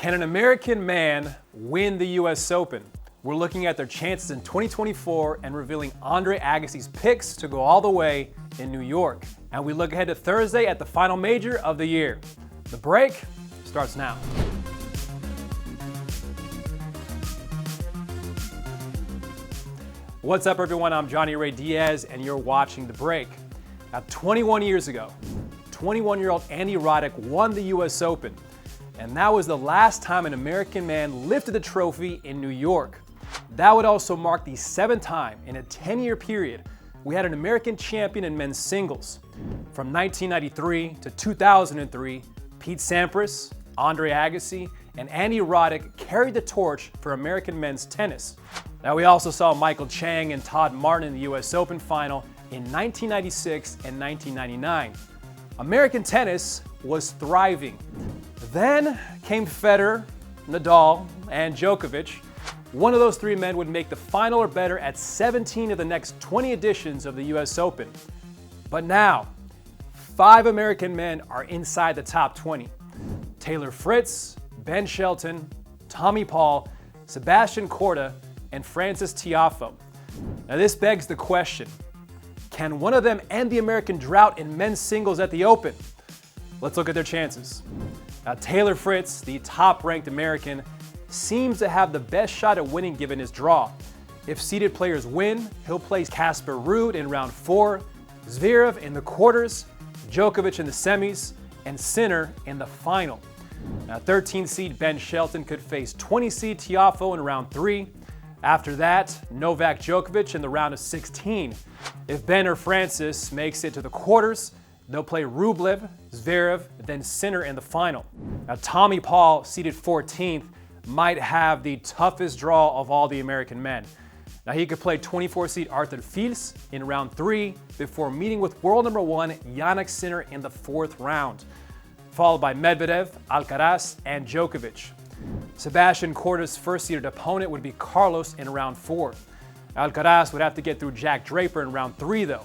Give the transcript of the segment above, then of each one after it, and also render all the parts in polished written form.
Can an American man win the US Open? We're looking at their chances in 2024 and revealing Andre Agassi's picks to go all the way in New York. And we look ahead to Thursday at the final major of the year. The break starts now. What's up, everyone? I'm Johnny Ray Diaz, and you're watching The Break. Now, 21 years ago, 21-year-old Andy Roddick won the US Open. And that was the last time an American man lifted the trophy in New York. That would also mark the 7th time in a 10-year period we had an American champion in men's singles. From 1993 to 2003, Pete Sampras, Andre Agassi, and Andy Roddick carried the torch for American men's tennis. Now, we also saw Michael Chang and Todd Martin in the US Open final in 1996 and 1999. American tennis was thriving. Then came Federer, Nadal, and Djokovic. One of those three men would make the final or better at 17 of the next 20 editions of the US Open. But now, 5 American men are inside the top 20. Taylor Fritz, Ben Shelton, Tommy Paul, Sebastian Korda, and Frances Tiafoe. Now this begs the question, can one of them end the American drought in men's singles at the Open? Let's look at their chances. Now, Taylor Fritz, the top-ranked American, seems to have the best shot at winning given his draw. If seeded players win, he'll play Casper Ruud in round 4, Zverev in the quarters, Djokovic in the semis, and Sinner in the final. Now, 13 seed Ben Shelton could face 20 seed Tiafoe in round 3. After that, Novak Djokovic in the round of 16. If Ben or Francis makes it to the quarters, they'll play Rublev, Zverev, then Sinner in the final. Now, Tommy Paul, seeded 14th, might have the toughest draw of all the American men. Now, he could play 24 seed Arthur Fils in round 3 before meeting with world number 1 Jannik Sinner in the 4th round, followed by Medvedev, Alcaraz, and Djokovic. Sebastian Korda's first-seeded opponent would be Carlos in round 4. Alcaraz would have to get through Jack Draper in round 3, though.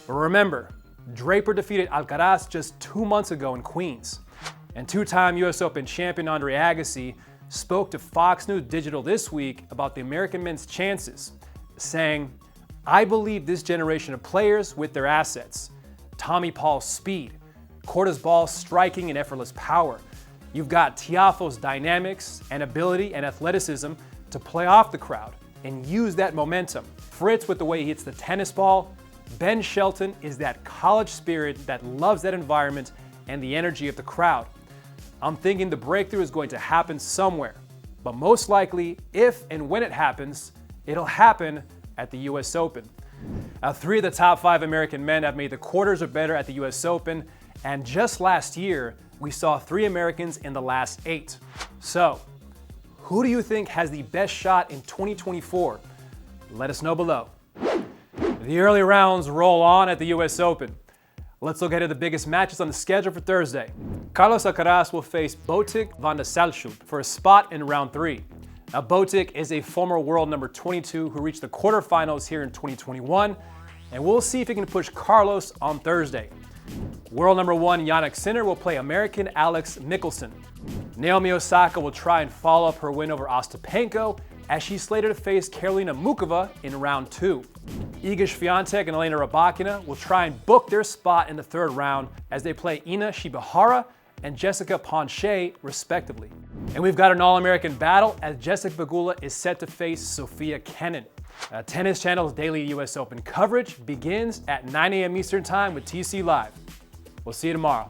But remember, Draper defeated Alcaraz just 2 months ago in Queens. And 2-time US Open champion Andre Agassi spoke to Fox News Digital this week about the American men's chances, saying, "I believe this generation of players with their assets. Tommy Paul's speed, Korda's ball striking and effortless power. You've got Tiafoe's dynamics and ability and athleticism to play off the crowd and use that momentum. Fritz with the way he hits the tennis ball. Ben Shelton is that college spirit that loves that environment and the energy of the crowd. I'm thinking the breakthrough is going to happen somewhere, but most likely, if and when it happens, it'll happen at the US Open." Now, 3 of the top 5 American men have made the quarters or better at the US Open, and just last year, we saw 3 Americans in the last 8. So, who do you think has the best shot in 2024? Let us know below. The early rounds roll on at the US Open. Let's look ahead at the biggest matches on the schedule for Thursday. Carlos Alcaraz will face Botic van de Zandschulp for a spot in round 3. Now, Botic is a former world number 22 who reached the quarterfinals here in 2021, and we'll see if he can push Carlos on Thursday. World number 1 Jannik Sinner will play American Alex Michelsen. Naomi Osaka will try and follow up her win over Ostapenko as she's slated to face Karolina Muchova in round 2. Iga Swiatek and Elena Rybakina will try and book their spot in the 3rd round as they play Ina Shibahara and Jessica Ponche, respectively. And we've got an all-American battle as Jessica Pegula is set to face Sofia Kenin. Tennis Channel's daily US Open coverage begins at 9 a.m. Eastern Time with TC Live. We'll see you tomorrow.